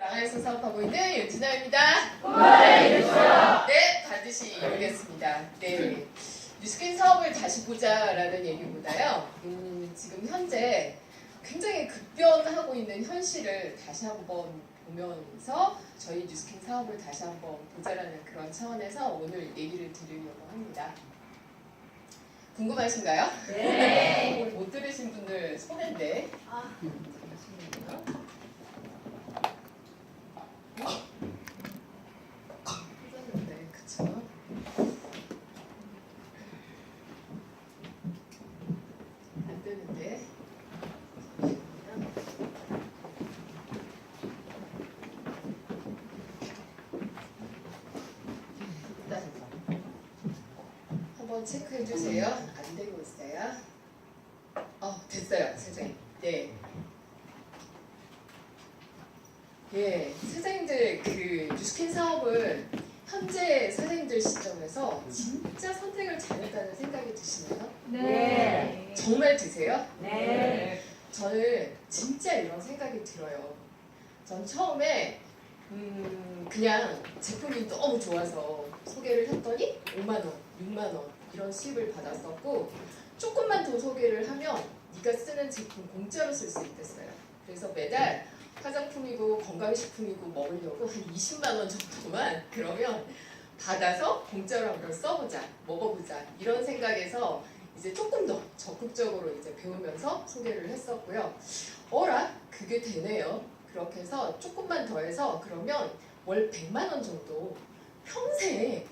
나라에서 사업하고 있는 윤진아입니다. 네, 반드시 이루겠습니다. 네, 뉴스킨 사업을 다시 보자라는 얘기보다요. 지금 현재 굉장히 급변하고 있는 현실을 다시 한번 보면서 저희 뉴스킨 사업을 다시 한번 보자라는 그런 차원에서 오늘 얘기를 드리려고 합니다. 궁금하신가요? 네. 못 들으신 분들 손인데. 네, 그쵸. 안 되는데. 일단 한번 체크해 주세요. 안 되고 있어요. 됐어요, 사장님. 네. 예, 사장님들 그 뉴스킨 사업을 현재 사장님들 시점에서 진짜 선택을 잘했다는 생각이 드시나요? 네. 정말 드세요? 네. 저는 진짜 이런 생각이 들어요. 전 처음에 그냥 제품이 너무 좋아서 소개를 했더니 5만 원, 6만 원 이런 수입을 받았었고 조금만 더 소개를 하면 네가 쓰는 제품 공짜로 쓸 수 있댔어요. 그래서 매달 화장품이고 건강식품이고 먹으려고 한 20만 원 정도만 그러면 받아서 공짜로 한번 써보자, 먹어보자 이런 생각에서 이제 조금 더 적극적으로 이제 배우면서 소개를 했었고요. 어라? 그게 되네요. 그렇게 해서 조금만 더 해서 그러면 월 100만 원 정도 평생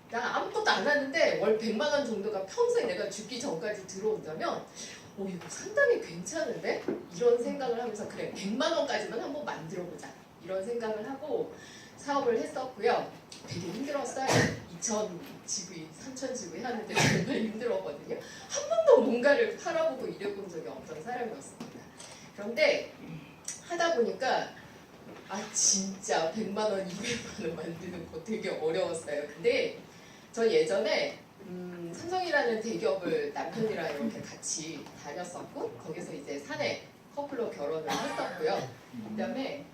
나 아무것도 안 하는데 월 100만 원 정도가 평생 내가 죽기 전까지 들어온다면 이거 상당히 괜찮은데? 이런 생각을 하면서 그래 100만 원까지만 한번 만들어보자 이런 생각을 하고 사업을 했었고요. 되게 힘들었어요. 2천 GV, 3천 GV 하는데 정말 힘들었거든요. 한 번도 뭔가를 팔아보고 일해본 적이 없던 사람이었습니다. 그런데 하다 보니까 진짜 100만 원, 200만 원 만드는 거 되게 어려웠어요. 근데 저 예전에 삼성이라는 대기업을 남편이랑 이렇게 같이 다녔었고 거기서 이제 사내 커플로 결혼을 했었고요. 그다음에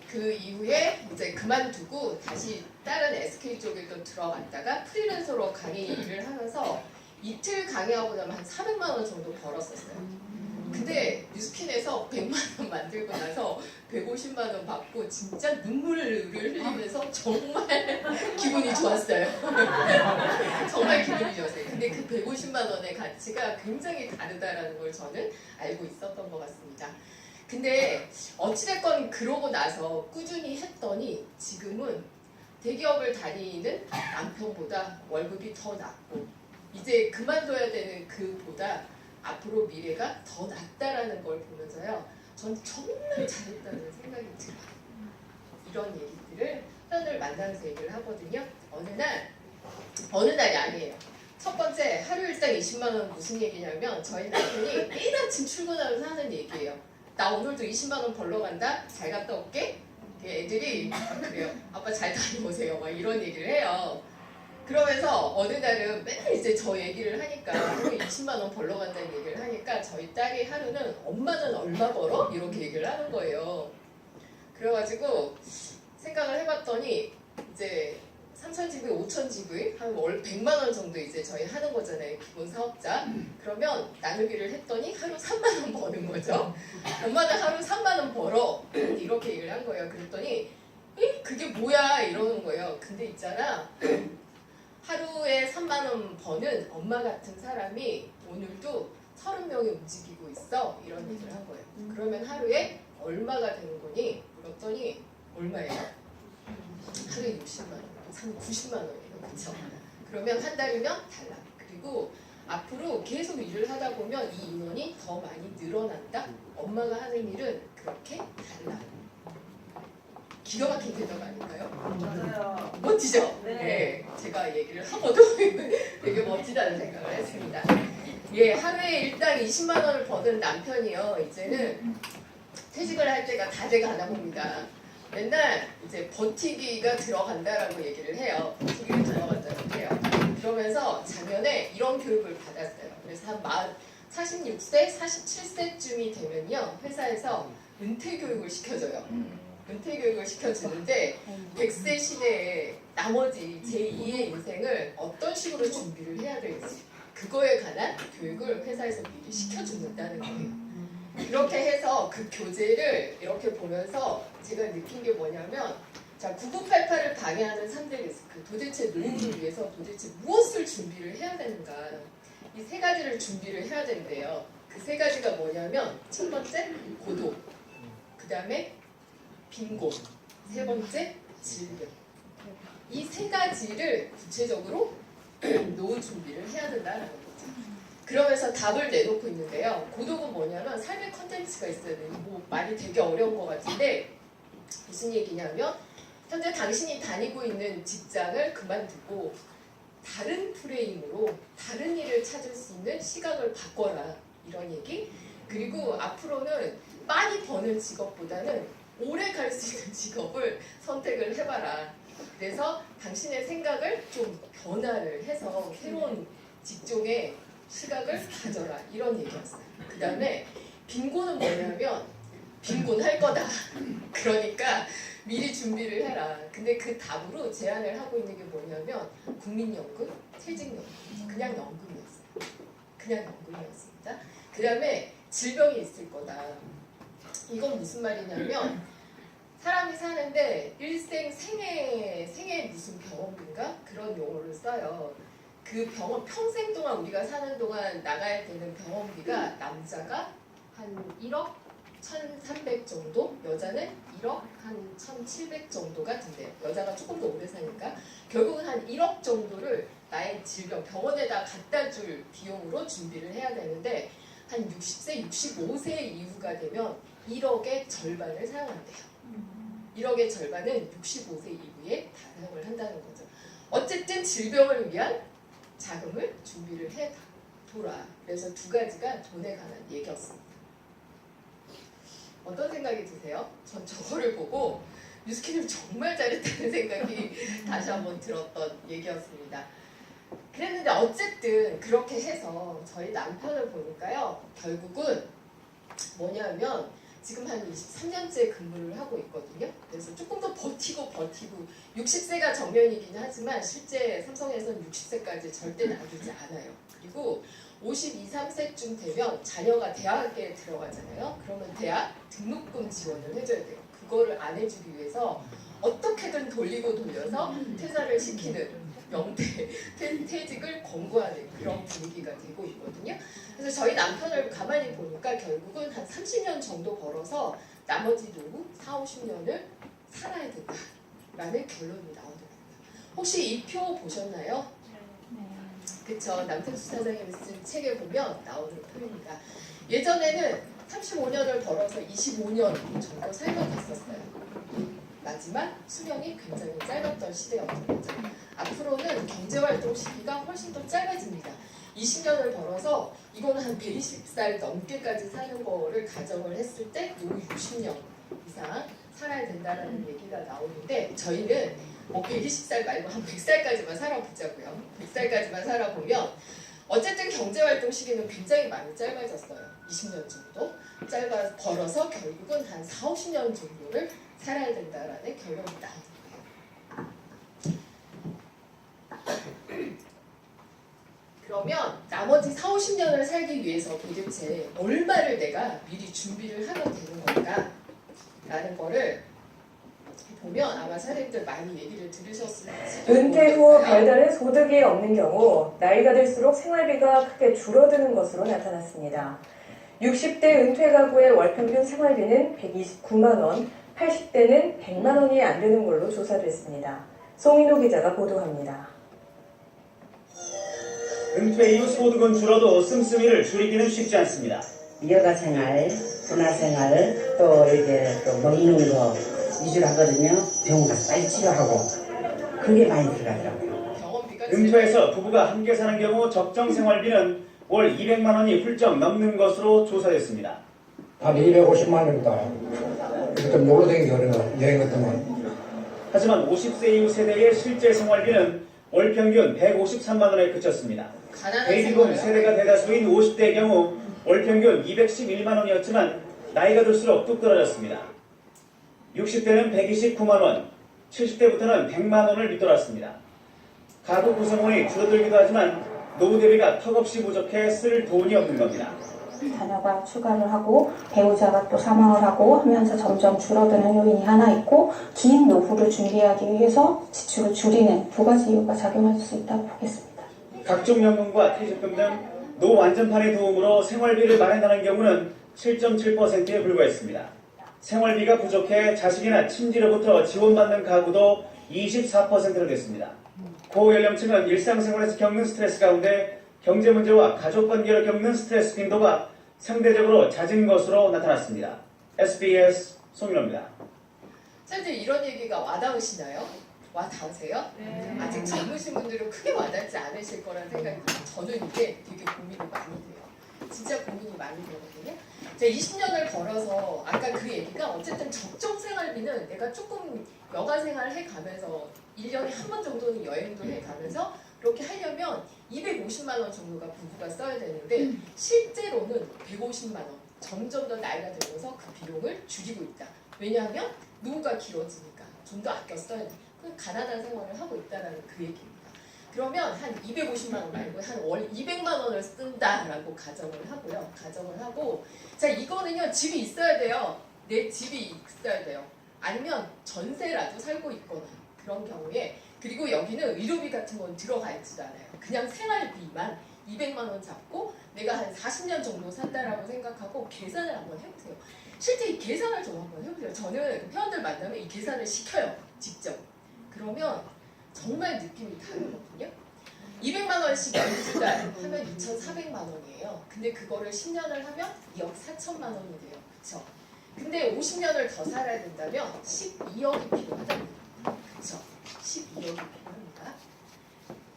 그 이후에 이제 그만두고 다시 다른 SK 쪽에 또 들어갔다가 프리랜서로 강의 일을 하면서 이틀 강의하고 나면 한 400만 원 정도 벌었었어요. 근데 뉴스킨에서 100만 원 만들고 나서 150만 원 받고 진짜 눈물을 흘리면서 정말 기분이 좋았어요. 정말 기분이 좋았어요. 근데 그 150만 원의 가치가 굉장히 다르다라는 걸 저는 알고 있었던 것 같습니다. 근데 어찌됐건 그러고 나서 꾸준히 했더니 지금은 대기업을 다니는 남편보다 월급이 더 낮고 이제 그만둬야 되는 그보다 앞으로 미래가 더 낫다라는 걸 보면서요. 전 정말 잘했다는 생각이 들어요. 이런 얘기들을 회원들 만나면서 얘기를 하거든요. 어느 날이 아니에요. 첫 번째 하루 일당 20만 원 무슨 얘기냐면 저희 남편이 매일 아침 출근하면서 하는 얘기예요. 나 오늘도 20만 원 벌러 간다. 잘 갔다 올게. 애들이 그래요. 아빠 잘 다녀오세요. 막 이런 얘기를 해요. 그러면서 어느 날은 맨날 이제 저 얘기를 하니까 하루에 20만 원 벌러 간다는 얘기를 하니까 저희 딸이 하루는 엄마는 얼마 벌어? 이렇게 얘기를 하는 거예요. 그래가지고 생각을 해봤더니 이제 3,000GV, 5,000GV 한 월 100만 원 정도 이제 저희 하는 거잖아요. 기본 사업자. 그러면 나누기를 했더니 하루 3만 원 버는 거죠. 엄마는 하루 3만 원 벌어. 이렇게 얘기를 한 거예요. 그랬더니 그게 뭐야? 이러는 거예요. 근데 있잖아. 하루에 3만 원 버는 엄마 같은 사람이 오늘도 30명이 움직이고 있어. 이런 얘기를 한 거예요. 그러면 하루에 얼마가 되는 거니? 물었더니 얼마예요? 하루에 60만 원, 90만 원이에요. 그렇죠? 그러면 한 달이면 달라. 그리고 앞으로 계속 일을 하다 보면 이 인원이 더 많이 늘어난다. 엄마가 하는 일은 그렇게 달라. 기가 막힌 대답 아닐까요? 맞아요. 멋지죠? 네. 제가 얘기를 하고도 되게 멋지다는 생각을 했습니다. 하루에 일당 20만 원을 버는 남편이요. 이제는 퇴직을 할 때가 다 돼가나 봅니다. 맨날 이제 버티기가 들어간다라고 얘기를 해요. 버티기가 들어간다고 해요. 그러면서 작년에 이런 교육을 받았어요. 그래서 한 46세, 47세쯤이 되면요. 회사에서 은퇴 교육을 시켜줘요. 은퇴 교육을 시켜주는데 100세 시대에 나머지 제2의 인생을 어떤 식으로 준비를 해야 될지 그거에 관한 교육을 회사에서 미리 시켜준다는 거예요. 이렇게 해서 그 교재를 이렇게 보면서 제가 느낀 게 뭐냐면 자 9988을 방해하는 3대 리스크 도대체 노후를 위해서 도대체 무엇을 준비를 해야 되는가 이 세 가지를 준비를 해야 된대요. 그 세 가지가 뭐냐면 첫 번째 고독 그 다음에 빈곤 세 번째 질병 이 세 가지를 구체적으로 노후 준비를 해야 된다는 거죠. 그러면서 답을 내놓고 있는데요. 고독은 뭐냐면 삶의 컨텐츠가 있어야 돼요. 뭐 말이 되게 어려운 것 같은데 무슨 얘기냐면 현재 당신이 다니고 있는 직장을 그만두고 다른 프레임으로 다른 일을 찾을 수 있는 시각을 바꿔라 이런 얘기. 그리고 앞으로는 많이 버는 직업보다는 오래 갈 수 있는 직업을 선택을 해봐라. 그래서 당신의 생각을 좀 변화를 해서 새로운 직종의 시각을 가져라 이런 얘기였어요. 그 다음에 빈곤은 뭐냐면 빈곤할 거다. 그러니까 미리 준비를 해라. 근데 그 답으로 제안을 하고 있는 게 뭐냐면 국민연금, 퇴직연금, 그냥 연금이었어요. 그냥 연금이었습니다. 그 다음에 질병이 있을 거다. 이건 무슨 말이냐면 사람이 사는데 일생 생애 무슨 병원비인가 그런 용어를 써요. 그 병원 평생 동안 우리가 사는 동안 나가야 되는 병원비가 남자가 한 1억 1,300 정도, 여자는 1억 한 1,700 정도가 된대요. 여자가 조금 더 오래 사니까 결국은 한 1억 정도를 나의 질병 병원에다 갖다 줄 비용으로 준비를 해야 되는데 한 60세, 65세 이후가 되면 1억의 절반을 사용한대요. 1억의 절반은 65세 이후에 다 사용을 한다는 거죠. 어쨌든 질병을 위한 자금을 준비를 해둬라. 그래서 두 가지가 돈에 관한 얘기였습니다. 어떤 생각이 드세요? 전 저거를 보고 뉴스캐님 정말 잘했다는 생각이 다시 한번 들었던 얘기였습니다. 그랬는데 어쨌든 그렇게 해서 저희 남편을 보니까요. 결국은 뭐냐면 지금 한 23년째 근무를 하고 있거든요. 그래서 조금 더 버티고 60세가 정년이긴 하지만 실제 삼성에서는 60세까지 절대 놔두지 않아요. 그리고 52, 3세쯤 되면 자녀가 대학에 들어가잖아요. 그러면 대학 등록금 지원을 해줘야 돼요. 그거를 안 해주기 위해서 어떻게든 돌려서 퇴사를 시키는 명퇴, 퇴직을 권고하는 그런 분위기가 되고 있거든요. 그래서 저희 남편을 가만히 보니까 결국은 한 30년 정도 벌어서 나머지 노후 4, 50년을 살아야 된다라는 결론이 나오더라고요. 혹시 이 표 보셨나요? 그쵸. 남태수 사장님이 쓴 책에 보면 나오는 표입니다. 예전에는 35년을 벌어서 25년 정도 살면 됐었어요. 마지막 수명이 굉장히 짧았던 시대였던 거죠. 앞으로는 경제활동 시기가 훨씬 더 짧아집니다. 20년을 벌어서 이거는 한 120살 넘게까지 사는 거를 가정을 했을 때 노후 60년 이상 살아야 된다는 얘기가 나오는데 저희는 뭐 120살 말고 한 100살까지만 살아보자고요. 100살까지만 살아보면 어쨌든 경제활동 시기는 굉장히 많이 짧아졌어요. 20년 정도 벌어서 결국은 한 4, 50년 정도를 살아야 된다라는 결론이 나오는 거예요. 그러면 나머지 4, 50년을 살기 위해서 도대체 얼마를 내가 미리 준비를 하면 되는 건가? 라는 거를 보면 아마 사례들 많이 얘기를 들으셨을지 은퇴 후 별다른 소득이 없는 경우 나이가 들수록 생활비가 크게 줄어드는 것으로 나타났습니다. 60대 은퇴 가구의 월평균 생활비는 129만 원, 80대는 100만 원이 안 되는 걸로 조사됐습니다. 송인호 기자가 보도합니다. 은퇴 이후 소득은 줄어도 씀씀이를 줄이기는 쉽지 않습니다. 여가 생활, 문화 생활, 또 이제 또 먹는 거 위주로 하거든요. 병원 가서 빨리 치료하고 그게 많이 들어가더라고요. 은퇴해서 부부가 함께 사는 경우 적정 생활비는 월 200만 원이 훌쩍 넘는 것으로 조사됐습니다. 한 250만 원이다. 그때 놀러 다니기 어려워. 여행 같은 건. 하지만 50세 이후 세대의 실제 생활비는 월 평균 153만 원에 그쳤습니다. 베이비붐 세대가 대다수인 50대의 경우 월 평균 211만 원이었지만 나이가 들수록 뚝 떨어졌습니다. 60대는 129만 원, 70대부터는 100만 원을 밑돌았습니다. 가구 구성원이 줄어들기도 하지만 노후 대비가 턱없이 부족해 쓸 돈이 없는 겁니다. 자녀가 출가를 하고 배우자가 또 사망을 하고 하면서 점점 줄어드는 요인이 하나 있고 긴 노후를 준비하기 위해서 지출을 줄이는 두 가지 이유가 작용할 수 있다고 보겠습니다. 각종 연금과 퇴직금 등 노완전판의 도움으로 생활비를 마련하는 경우는 7.7%에 불과했습니다. 생활비가 부족해 자식이나 친지로부터 지원받는 가구도 24%로 됐습니다. 고연령층은 일상생활에서 겪는 스트레스 가운데 경제 문제와 가족관계로 겪는 스트레스 빈도가 상대적으로 잦은 것으로 나타났습니다. SBS 송윤호입니다. 선생님 이런 얘기가 와닿으시나요? 와닿으세요? 네. 아직 젊으신 분들은 크게 와닿지 않으실 거라는 생각이 들어요. 저는 이게 되게 고민이 많이 돼요. 진짜 고민이 많이 되거든요. 제가 20년을 걸어서 아까 그 얘기가 어쨌든 적정 생활비는 내가 조금 여가 생활을 해가면서 1년에 한 번 정도는 여행도 해가면서 그렇게 하려면 250만 원 정도가 부부가 써야 되는데 실제로는 150만 원 점점 더 나이가 들면서 그 비용을 줄이고 있다. 왜냐하면 노후가 길어지니까 좀 더 아껴 써야 돼. 그럼 가난한 생활을 하고 있다는 그 얘기입니다. 그러면 한 250만 원 말고 한 월 200만 원을 쓴다라고 가정을 하고요. 가정을 하고 자 이거는요 집이 있어야 돼요. 내 집이 있어야 돼요. 아니면 전세라도 살고 있거나 그런 경우에 그리고 여기는 의료비 같은 건 들어가 있지도 않아요. 그냥 생활비만 200만 원 잡고 내가 한 40년 정도 산다라고 생각하고 계산을 한번 해보세요. 실제 이 계산을 좀 한번 해보세요. 저는 회원들 만나면 이 계산을 시켜요. 직접. 그러면 정말 느낌이 다르거든요. 200만 원씩 12달 하면 2,400만 원이에요. 근데 그거를 10년을 하면 2억 4천만 원이 돼요. 그쵸? 근데 50년을 더 살아야 된다면 12억이 필요하답니다. 그쵸? 12억이 필요합니다.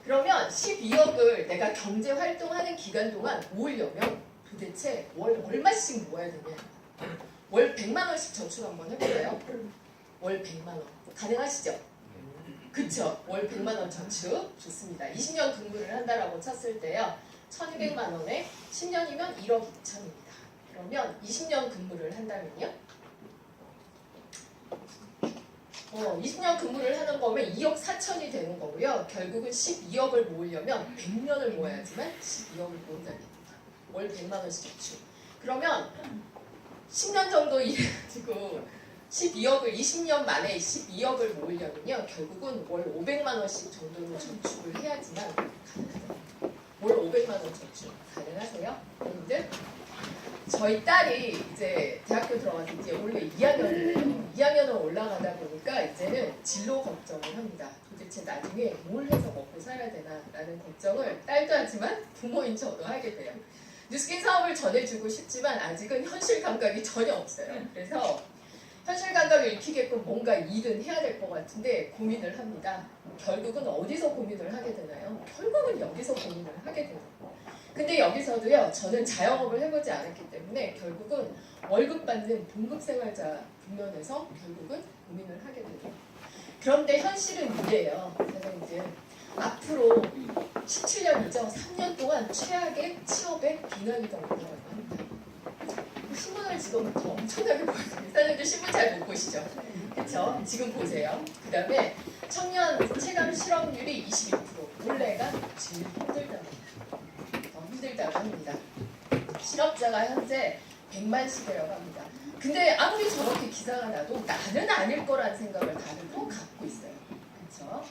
그러면 12억을 내가 경제 활동하는 기간 동안 모으려면 도대체 월 얼마씩 모아야 되냐? 월 100만 원씩 저축 한번 해볼까요? 월 100만 원. 가능하시죠? 그쵸? 월 100만 원 저축. 좋습니다. 20년 근무를 한다라고 쳤을 때요. 1200만 원에 10년이면 1억 2천입니다. 그러면 20년 근무를 한다면요? 20년 근무를 하는 거면 2억 4천이 되는 거고요. 결국은 12억을 모으려면 100년을 모아야지만 12억을 모은다는 얘기입니다. 월 100만 원씩 저축. 그러면 10년 정도 일해가지고 12억을 20년 만에 12억을 모으려면요. 결국은 월 500만 원씩 정도는 저축을 해야지만 가능하다. 월 500만 원 저축 가능하세요? 여러분들? 저희 딸이 이제 대학교 들어가서 이제 원래 2학년이에요. 2학년을 올라가다 보니까 이제는 진로 걱정을 합니다. 도대체 나중에 뭘 해서 먹고 살아야 되나라는 걱정을 딸도 하지만 부모인 저도 하게 돼요. 뉴스킨 사업을 전해주고 싶지만 아직은 현실 감각이 전혀 없어요. 그래서 현실 감각을 익히게끔 뭔가 일은 해야 될 것 같은데 고민을 합니다. 결국은 어디서 고민을 하게 되나요? 결국은 여기서 고민을 하게 돼요. 근데 여기서도요, 저는 자영업을 해보지 않았기 때문에 결국은 월급 받는 봉급생활자 국면에서 결국은 고민을 하게 돼요. 그런데 현실은 이래요. 제가 이제 앞으로 17년이죠. 3년 동안 최악의 취업의 비난이 더 올라가고 합니다. 신문을 지금부터 엄청나게 보여줍니다. 사장님들 신문 잘 못 보시죠? 그쵸? 지금 보세요. 그 다음에 청년 체감 실업률이 22%. 올해가 제일 힘들다고 합니다. 실업자가 현재 100만씩이라고 합니다. 근데 아무리 저렇게 기사가 나도 나는 아닐 거라는 생각을 다들 또 갖고 있어요. 그쵸?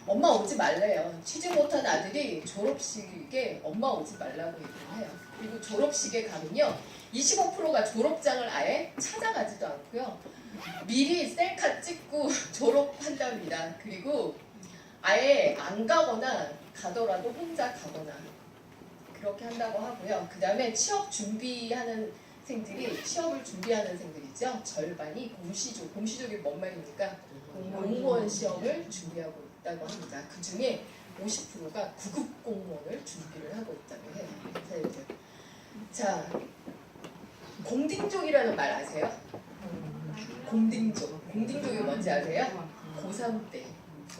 엄마 오지 말래요. 취직 못한 아들이 졸업식에 엄마 오지 말라고 얘기를 해요. 그리고 졸업식에 가면요. 25%가 졸업장을 아예 찾아가지도 않고요. 미리 셀카 찍고 졸업한답니다. 그리고 아예 안 가거나 가더라도 혼자 가거나 그렇게 한다고 하고요. 그 다음에 취업 준비하는 생들이 취업을 준비하는 생들이죠. 절반이 공시족이 뭔 말입니까? 공무원 시험을 준비하고 있다고 합니다. 그 중에 50%가 구급 공무원을 준비를 하고 있다고 해요. 자, 공딩족이라는 말 아세요? 공딩족. 공딩족이 뭔지 아세요?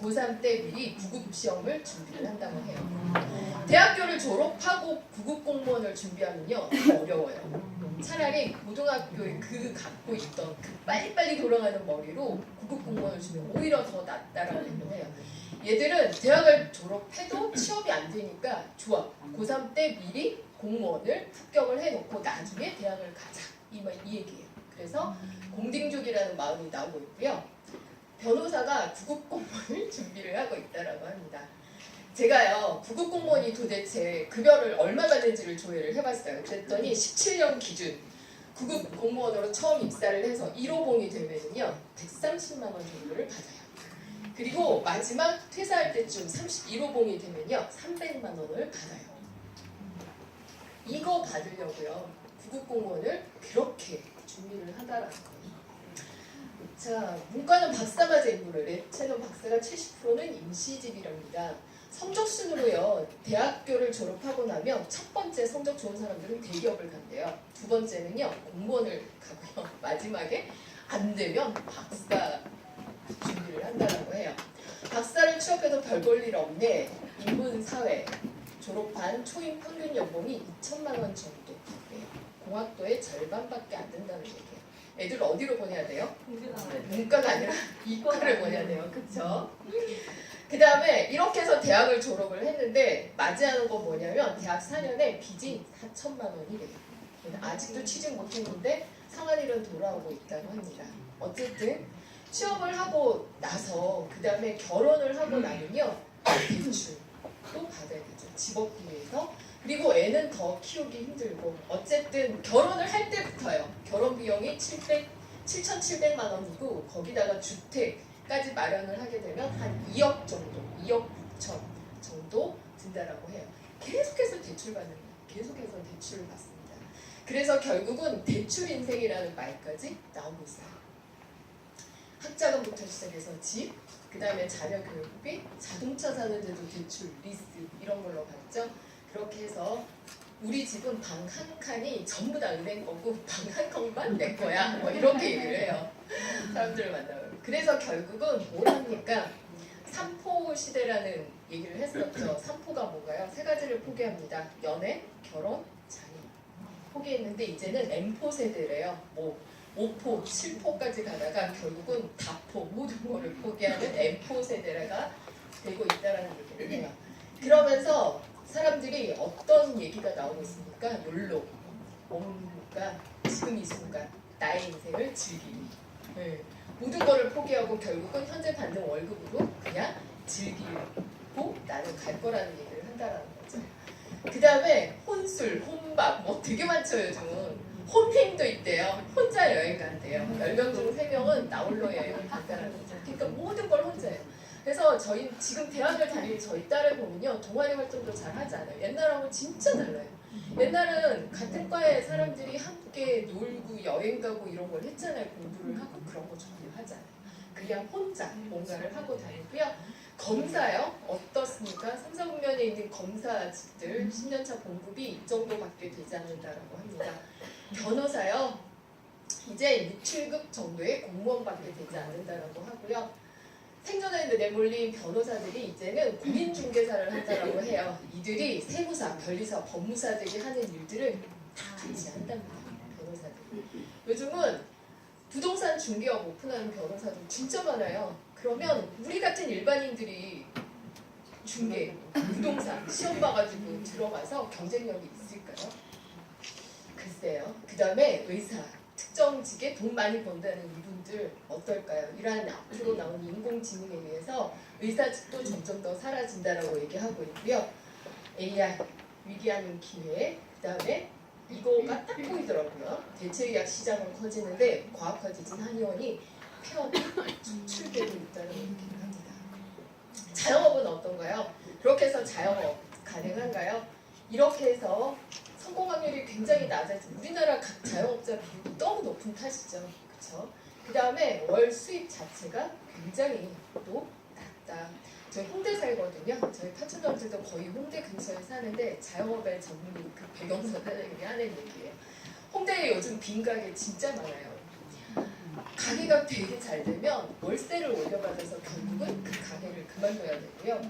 고3 때 미리 구급 시험을 준비를 한다고 해요. 대학교를 졸업하고 구급 공무원을 준비하면요 더 어려워요. 차라리 고등학교에 그 갖고 있던 그 빨리빨리 돌아가는 머리로 구급 공무원을 주면 오히려 더 낫다라고 해요. 얘들은 대학을 졸업해도 취업이 안 되니까 좋아. 고3 때 미리 공무원을 합격을 해놓고 나중에 대학을 가자. 이 얘기예요. 그래서 공딩족이라는 마음이 나오고 있고요. 변호사가 구급 공무원을 준비를 하고 있다라고 합니다. 제가요 구급 공무원이 도대체 급여를 얼마 받는지를 조회를 해봤어요. 그랬더니 17년 기준 구급 공무원으로 처음 입사를 해서 1호봉이 되면요 130만 원 정도를 받아요. 그리고 마지막 퇴사할 때쯤 31호봉이 되면요 300만 원을 받아요. 이거 받으려고요 구급 공무원을 그렇게 준비를 하다라는 거예요. 자, 문과는 박사과제 인물을 랩체는 박사가 70%는 임시직이랍니다. 성적순으로요 대학교를 졸업하고 나면 첫 번째 성적 좋은 사람들은 대기업을 간대요. 두 번째는요 공무원을 가고요. 마지막에 안 되면 박사 준비를 한다고 해요. 박사를 취업해도 별 볼 일 없네. 인문사회 졸업한 초임 평균 연봉이 2천만 원 정도 돼요. 공학도의 절반밖에 안 된다는 얘기예요. 애들 어디로 보내야 돼요? 문과가 아니라 이과를 보내야 돼요. 그쵸? 그 다음에 이렇게 해서 대학을 졸업을 했는데 맞이하는 건 뭐냐면 대학 4년에 빚이 4천만 원이래요. 아직도 취직 못했는데 상한일은 돌아오고 있다고 합니다. 어쨌든 취업을 하고 나서 그 다음에 결혼을 하고 나면요 대출 또 받아야 되죠. 집업비에서. 그리고 애는 더 키우기 힘들고 어쨌든 결혼을 할 때부터요. 결혼 비용이 7,700만 원이고 거기다가 주택까지 마련을 하게 되면 한 2억 정도, 2억 6천 정도 든다라고 해요. 계속해서 대출 받는 거예요. 계속해서 대출을 받습니다. 그래서 결국은 대출 인생이라는 말까지 나오고 있어요. 학자금부터 시작해서 집, 그 다음에 자녀 교육비, 자동차 사는데도 대출, 리스 이런 걸로 받죠. 그렇게 해서 우리 집은 방 한 칸이 전부 다 은행 거고 방 한 칸만 내 거야. 뭐 이렇게 얘기를 해요. 사람들을 만나면. 그래서 결국은 뭘 합니까? 삼포 시대라는 얘기를 했었죠. 삼포가 뭔가요? 세 가지를 포기합니다. 연애, 결혼, 자녀. 포기했는데 이제는 M포 세대래요. 뭐 5포, 7포까지 가다가 결국은 다포 모든 거를 포기하는 M포 세대가 되고 있다는 얘기를 해요. 그러면서 사람들이 어떤 얘기가 나오고 있습니까? 욜로, 뭔가 지금 이 순간 나의 인생을 즐기기. 네. 모든 거를 포기하고 결국은 현재 받는 월급으로 그냥 즐기고 나는 갈 거라는 얘기를 한다는 거죠. 그 다음에 혼술, 혼밥 뭐 되게 많죠 요즘은. 홈핑도 있대요. 혼자 여행 간대요. 10명 중 3명은 나홀로 여행을 간다는 거죠. 그러니까 모든 걸 혼자 해요. 그래서 저희 지금 대학을 다니는 저희 딸을 보면요. 동아리 활동도 잘 하지 않아요. 옛날하고 진짜 달라요. 옛날은 같은 과의 사람들이 함께 놀고 여행 가고 이런 걸 했잖아요. 공부를 하고 그런 거 전혀 하지 않아요. 그냥 혼자 뭔가를 하고 다니고요. 검사요? 어떻습니까? 3, 4국면에 있는 검사직들 10년차 공급이 이 정도밖에 되지 않는다라고 합니다. 변호사요? 이제 6, 7급 정도의 공무원밖에 되지 않는다라고 하고요. 생존에 내몰린 변호사들이 이제는 공인중개사를 한다라고 해요. 이들이 세무사, 변리사, 법무사들이 하는 일들을 다 같이 한답니다. 변호사들이. 요즘은 부동산 중개업 오픈하는 변호사들 진짜 많아요. 그러면 우리 같은 일반인들이 중개, 부동산 시험 봐가지고 들어가서 경쟁력이 있을까요? 글쎄요. 그 다음에 의사, 특정직에 돈 많이 번다는 이분들 어떨까요? 이러한 앞으로 나온 인공지능에 의해서 의사직도 점점 더 사라진다라고 얘기하고 있고요. AI, 위기하는 기회, 그 다음에 이거가 딱 보이더라고요. 대체의학 시장은 커지는데 과학화 지진 한의원이 폐업이 축출되고 있다는 얘기를 합니다. 자영업은 어떤가요? 그렇게 해서 자영업 가능한가요? 이렇게 해서 성공 확률이 굉장히 낮아지. 우리나라 각 자영업자 비율이 너무 높은 탓이죠. 그렇죠? 그 다음에 월 수입 자체가 굉장히 또 낮다. 저희 홍대 살거든요. 저희 파천점들도 거의 홍대 근처에 사는데 자영업의 전문인 그 배경서 사장님이 하는 얘기예요. 홍대에 요즘 빈 가게 진짜 많아요. 가게가 되게 잘 되면 월세를 올려받아서 결국은 그 가게를 그만둬야 되고요.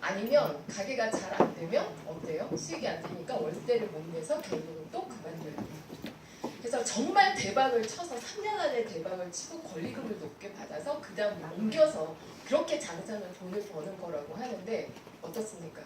아니면 가게가 잘 안 되면 어때요? 수익이 안 되니까 월세를 못 내서 결국은 또 그만둬야 돼요. 그래서 정말 대박을 쳐서 3년 안에 대박을 치고 권리금을 높게 받아서 그 다음 옮겨서 그렇게 장사는 돈을 버는 거라고 하는데 어떻습니까?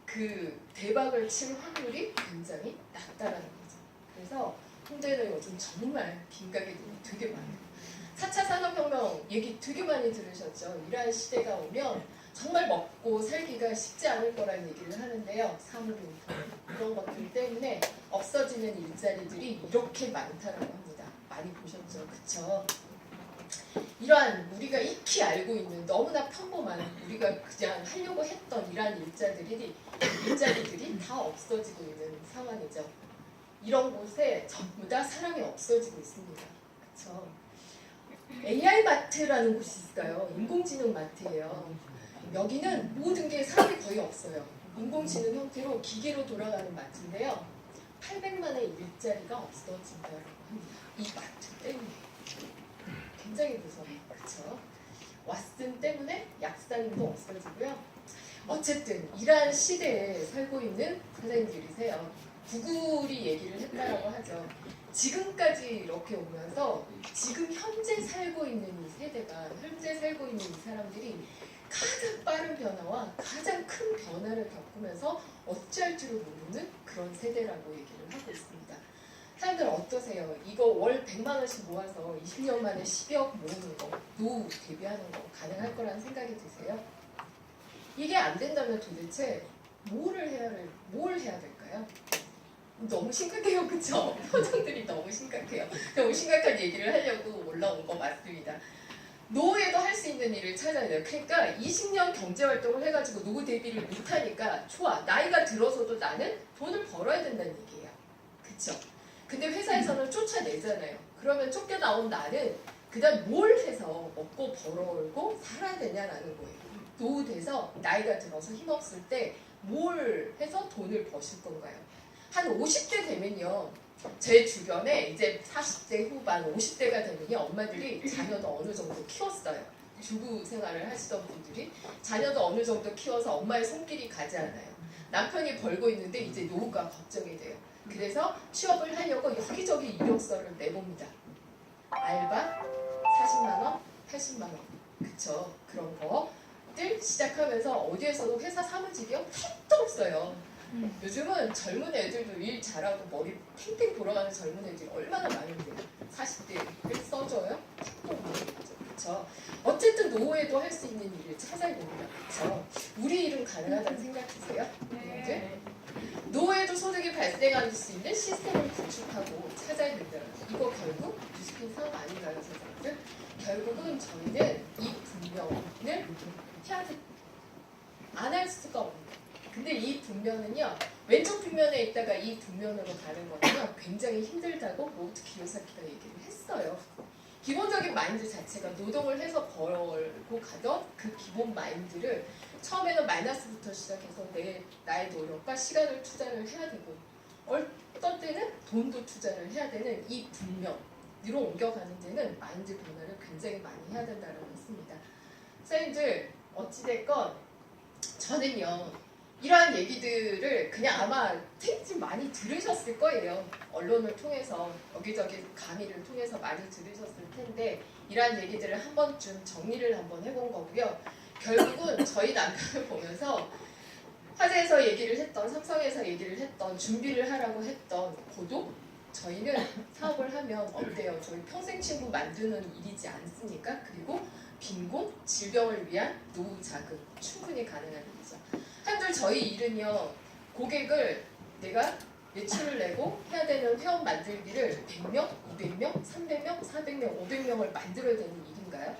그 대박을 칠 확률이 굉장히 낮다라는 거죠. 그래서 홍대는 요즘 정말 빈 가게들이 되게 많아요. 4차 산업혁명 얘기 되게 많이 들으셨죠. 이러한 시대가 오면 정말 먹고 살기가 쉽지 않을 거라는 얘기를 하는데요. 산업인터 이런 것들 때문에 없어지는 일자리들이 이렇게 많다라고 합니다. 많이 보셨죠? 그쵸? 이러한 우리가 익히 알고 있는 너무나 평범한 우리가 그냥 하려고 했던 이러한 일자리들이 다 없어지고 있는 상황이죠. 이런 곳에 전부 다 사람이 없어지고 있습니다. 그쵸? AI 마트라는 곳이 있어요. 인공지능 마트예요. 여기는 모든 게 사람이 거의 없어요. 인공지능 형태로 기계로 돌아가는 마트인데요. 800만의 일자리가 없어진다고 합니다. 이 마트 때문에. 굉장히 무서워요. 그렇죠? 왓슨 때문에 약사님도 없어지고요. 어쨌든 이러한 시대에 살고 있는 선생님들이세요. 구글이 얘기를 했다라고 하죠. 지금까지 이렇게 오면서 지금 현재 살고 있는 이 세대가 현재 살고 있는 이 사람들이 가장 빠른 변화와 가장 큰 변화를 겪으면서 어찌할 줄을 모르는 그런 세대라고 얘기를 하고 있습니다. 사람들 어떠세요? 이거 월 100만 원씩 모아서 20년 만에 10억 모으는 거, 노후 대비하는 거 가능할 거라는 생각이 드세요? 이게 안 된다면 도대체 뭘 해야 될까요? 너무 심각해요, 그쵸? 표정들이 너무 심각해요. 너무 심각한 얘기를 하려고 올라온 거 맞습니다. 노후에도 할 수 있는 일을 찾아야 돼요. 그러니까 20년 경제활동을 해가지고 노후 대비를 못하니까 좋아. 나이가 들어서도 나는 돈을 벌어야 된다는 얘기예요. 그쵸? 근데 회사에서는 쫓아내잖아요. 그러면 쫓겨나온 나는 그 다음 뭘 해서 먹고 벌어올고 살아야 되냐라는 거예요. 노후 돼서 나이가 들어서 힘없을 때 뭘 해서 돈을 버실 건가요? 한 50대 되면요. 제 주변에 이제 40대 후반, 50대가 되면요. 엄마들이 자녀도 어느 정도 키웠어요. 주부 생활을 하시던 분들이 자녀도 어느 정도 키워서 엄마의 손길이 가지 않아요. 남편이 벌고 있는데 이제 노후가 걱정이 돼요. 그래서 취업을 하려고 여기저기 이력서를 내봅니다. 알바 40만원, 80만원. 그쵸? 그런 거들 시작하면서 어디에서도 회사 사무직이요? 택도 없어요. 요즘은 젊은 애들도 일 잘하고 머리 탱탱 돌아가는 젊은 애들이 얼마나 많은데요. 40대를 써줘요? 택도 많은 거죠. 그쵸? 어쨌든 노후에도 할 수 있는 일을 찾아야 됩니다. 그쵸? 우리 일은 가능하다는 생각 드세요? 네. 노후에도 소득이 발생할 수 있는 시스템을 구축하고 찾아야 된다. 이거 결국 뉴스핀 사업 아닌가요, 선생님들? 결국은 저희는 이 분명을 해야 돼. 안 할 수가 없는 거예요. 근데 이 분면은요, 왼쪽 분면에 있다가 이 분면으로 가는 거는요, 굉장히 힘들다고 로버트 키요사키가 얘기를 했어요. 기본적인 마인드 자체가 노동을 해서 벌고 가던 그 기본 마인드를 처음에는 마이너스부터 시작해서 나의 노력과 시간을 투자를 해야 되고 어떤 때는 돈도 투자를 해야 되는 이 분면으로 옮겨가는 데는 마인드 변화를 굉장히 많이 해야 된다고 했습니다. 선생님들 어찌됐건 저는요 이러한 얘기들을 그냥 아마 책임 많이 들으셨을 거예요. 언론을 통해서 여기저기 강의를 통해서 많이 들으셨을 텐데 이러한 얘기들을 한 번쯤 정리를 한번 해본 거고요. 결국은 저희 남편을 보면서 화재에서 얘기를 했던 삼성에서 얘기를 했던 준비를 하라고 했던 고독 저희는 사업을 하면 어때요? 저희 평생 친구 만드는 일이지 않습니까? 그리고 빈곤, 질병을 위한 노후 자금 충분히 가능한 일이죠. 한들 저희 일은요 고객을 내가 매출을 내고 해야 되는 회원 만들기를 100명, 200명, 300명, 400명, 500명을 만들어야 되는 일인가요?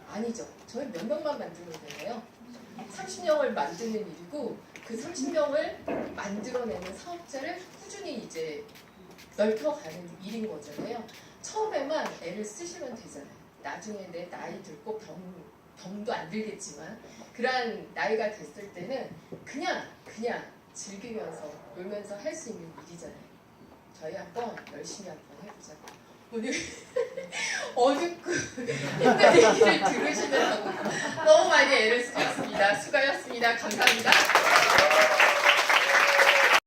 아니죠. 저희 몇 명만 만들면 되나요? 30명을 만드는 일이고 그 30명을 만들어내는 사업자를 꾸준히 이제 넓혀가는 일인 거잖아요. 처음에만 애를 쓰시면 되잖아요. 나중에 내 나이 들고 병도 안 들겠지만 그러한 나이가 됐을 때는 그냥 즐기면서 놀면서 할 수 있는 일이잖아요. 저희 한번 열심히 한번 해보자. 오늘 어둡고 힘든 얘기를 들으시느라고 너무 많이 애를 쓰셨습니다. 수고하셨습니다. 감사합니다.